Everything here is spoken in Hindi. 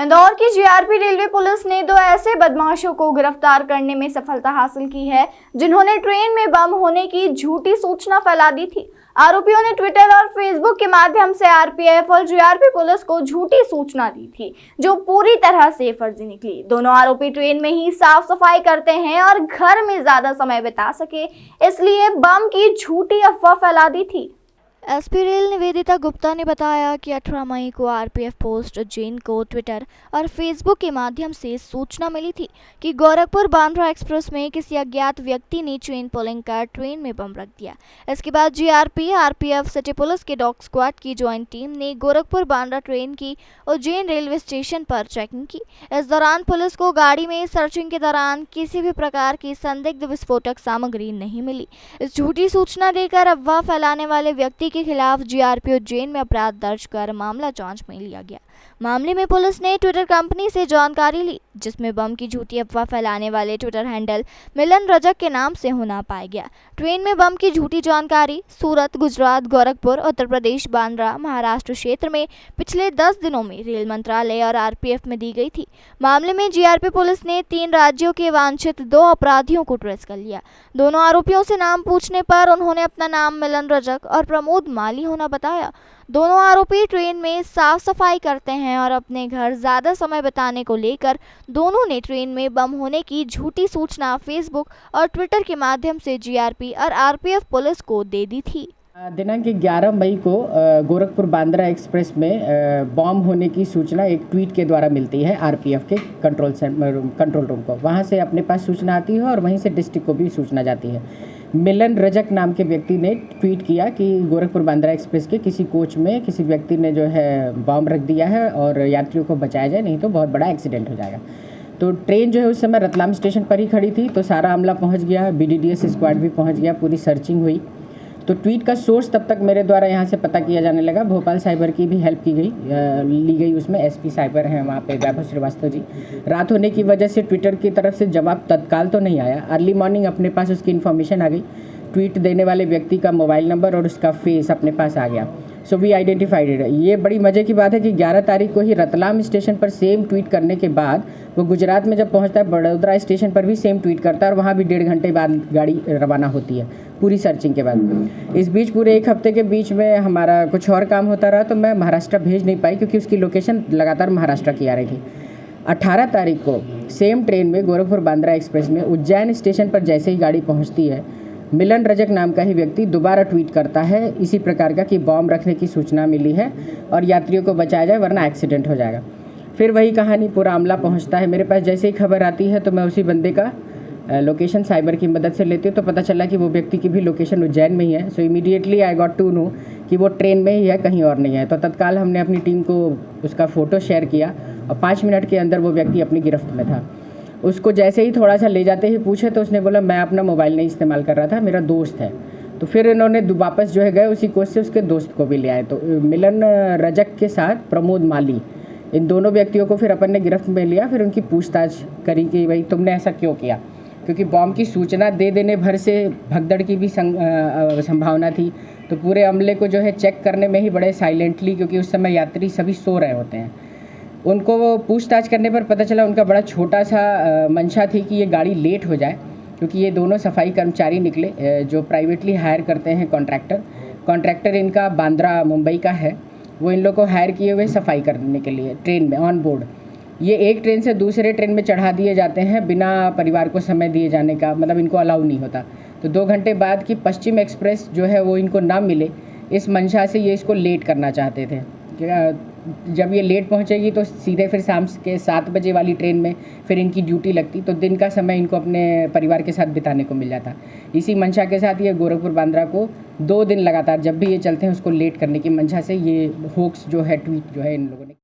इंदौर की जीआरपी रेलवे पुलिस ने 2 ऐसे बदमाशों को गिरफ्तार करने में सफलता हासिल की है जिन्होंने ट्रेन में बम होने की झूठी सूचना फैला दी थी। आरोपियों ने ट्विटर और फेसबुक के माध्यम से आरपीएफ और जीआरपी पुलिस को झूठी सूचना दी थी, जो पूरी तरह से फर्जी निकली। दोनों आरोपी ट्रेन में ही साफ सफाई करते हैं और घर में ज्यादा समय बिता सके, इसलिए बम की झूठी अफवाह फैला दी थी। एसपी रेल निवेदिता गुप्ता ने बताया कि 18 मई को आरपीएफ पोस्ट जैन को ट्विटर और फेसबुक के माध्यम से सूचना मिली थी कि गोरखपुर बांद्रा एक्सप्रेस में किसी अज्ञात व्यक्ति ने चेन पुलिंग कर ट्रेन में बम रख दिया। इसके बाद जीआरपी, आरपीएफ, सिटी पुलिस के डॉग स्क्वाड की ज्वाइंट टीम ने गोरखपुर बांद्रा ट्रेन की उज्जैन रेलवे स्टेशन पर चेकिंग की। इस दौरान पुलिस को गाड़ी में सर्चिंग के दौरान किसी भी प्रकार की संदिग्ध विस्फोटक सामग्री नहीं मिली। इस झूठी सूचना देकर अफवाह फैलाने वाले व्यक्ति के खिलाफ जीआरपी उज्जैन में अपराध दर्ज कर मामला जांच में लिया गया। मामले में पुलिस ने ट्विटर कंपनी से जानकारी ली, जिसमें बम की झूठी अफवाह फैलाने वाले ट्विटर हैंडल मिलन रजक के नाम से होना पाया गया। ट्रेन में बम की झूठी जानकारी सूरत, गुजरात, गोरखपुर, उत्तर प्रदेश, बांद्रा, महाराष्ट्र क्षेत्र में पिछले 10 दिनों में रेल मंत्रालय और आरपीएफ में दी गई थी। मामले में जीआरपी पुलिस ने 3 राज्यों के वांछित 2 अपराधियों को ट्रेस कर लिया। दोनों आरोपियों से नाम पूछने पर उन्होंने अपना नाम मिलन रजक और प्रमोद माली होना बताया। दोनों आरोपी ट्रेन में साफ सफाई करते हैं और अपने घर ज्यादा समय बिताने को लेकर दोनों ने ट्रेन में बम होने की झूठी सूचना फेसबुक और ट्विटर के माध्यम से जीआरपी और आरपीएफ पुलिस को दे दी थी। दिनांक 11 मई को गोरखपुर बांद्रा एक्सप्रेस में बॉम्ब होने की सूचना एक ट्वीट के द्वारा मिलती है आरपीएफ के कंट्रोल रूम को। वहां से अपने पास सूचना आती है और वहीं से डिस्ट्रिक्ट को भी सूचना जाती है। मिलन रजक नाम के व्यक्ति ने ट्वीट किया कि गोरखपुर बांद्रा एक्सप्रेस के किसी कोच में किसी व्यक्ति ने जो है बॉम्ब रख दिया है और यात्रियों को बचाया जाए, नहीं तो बहुत बड़ा एक्सीडेंट हो जाएगा। तो ट्रेन जो है उस समय रतलाम स्टेशन पर ही खड़ी थी, तो सारा अमला पहुँच गया, बीडीडीएस स्क्वाड भी पहुँच गया, पूरी सर्चिंग हुई। तो ट्वीट का सोर्स तब तक मेरे द्वारा यहाँ से पता किया जाने लगा। भोपाल साइबर की भी हेल्प की गई ली गई। उसमें एसपी साइबर हैं वहाँ पे वैभव श्रीवास्तव जी। रात होने की वजह से ट्विटर की तरफ से जवाब तत्काल तो नहीं आया। अर्ली मॉर्निंग अपने पास उसकी इन्फॉर्मेशन आ गई। ट्वीट देने वाले व्यक्ति का मोबाइल नंबर और उसका फेस अपने पास आ गया। So we identified it. ये बड़ी मज़े की बात है कि 11 तारीख को ही रतलाम स्टेशन पर सेम ट्वीट करने के बाद वो गुजरात में जब पहुंचता है बड़ोदरा स्टेशन पर भी सेम ट्वीट करता है और वहाँ भी 1.5 घंटे बाद गाड़ी रवाना होती है पूरी सर्चिंग के बाद। इस बीच पूरे 1 हफ्ते के बीच में हमारा कुछ और काम होता रहा, तो मैं महाराष्ट्र भेज नहीं पाई क्योंकि उसकी लोकेशन लगातार महाराष्ट्र की आ रही थी। 18 तारीख को सेम ट्रेन में गोरखपुर बांद्रा एक्सप्रेस में उज्जैन स्टेशन पर जैसे ही गाड़ी पहुँचती है, मिलन रजक नाम का ही व्यक्ति दोबारा ट्वीट करता है इसी प्रकार का कि बॉम्ब रखने की सूचना मिली है और यात्रियों को बचाया जाए वरना एक्सीडेंट हो जाएगा। फिर वही कहानी, पूरा अमला पहुंचता है मेरे पास। जैसे ही खबर आती है तो मैं उसी बंदे का लोकेशन साइबर की मदद से लेती हूँ, तो पता चला कि वो व्यक्ति की भी लोकेशन उज्जैन में ही है। So immediately I got to know कि वो ट्रेन में ही है, कहीं और नहीं है। तो तत्काल हमने अपनी टीम को उसका फ़ोटो शेयर किया और 5 मिनट के अंदर वो व्यक्ति अपनी गिरफ्त में था। उसको जैसे ही थोड़ा सा ले जाते ही पूछे तो उसने बोला मैं अपना मोबाइल नहीं इस्तेमाल कर रहा था, मेरा दोस्त है। तो फिर इन्होंने वापस जो है गए उसी कोच से उसके दोस्त को भी ले आए। तो मिलन रजक के साथ प्रमोद माली, इन दोनों व्यक्तियों को फिर अपन ने गिरफ्त में लिया। फिर उनकी पूछताछ करी कि भाई तुमने ऐसा क्यों किया, क्योंकि बॉम्ब की सूचना दे देने भर से भगदड़ की भी संभावना थी। तो पूरे अमले को जो है चेक करने में ही बड़े साइलेंटली, क्योंकि उस समय यात्री सभी सो रहे होते हैं, उनको वो पूछताछ करने पर पता चला उनका बड़ा छोटा सा मंशा थी कि ये गाड़ी लेट हो जाए, क्योंकि ये दोनों सफाई कर्मचारी निकले जो प्राइवेटली हायर करते हैं कॉन्ट्रैक्टर इनका बांद्रा मुंबई का है। वो इन लोग को हायर किए हुए सफाई करने के लिए ट्रेन में ऑन बोर्ड। ये एक ट्रेन से दूसरे ट्रेन में चढ़ा दिए जाते हैं बिना परिवार को समय दिए जाने का, मतलब इनको अलाउ नहीं होता। तो 2 घंटे बाद की पश्चिम एक्सप्रेस जो है वो इनको ना मिले, इस मंशा से ये इसको लेट करना चाहते थे। जब ये लेट पहुंचेगी तो सीधे फिर शाम के 7 बजे वाली ट्रेन में फिर इनकी ड्यूटी लगती, तो दिन का समय इनको अपने परिवार के साथ बिताने को मिल जाता। इसी मंशा के साथ ये गोरखपुर बांद्रा को 2 दिन लगातार जब भी ये चलते हैं उसको लेट करने की मंशा से ये होक्स जो है ट्वीट जो है इन लोगों ने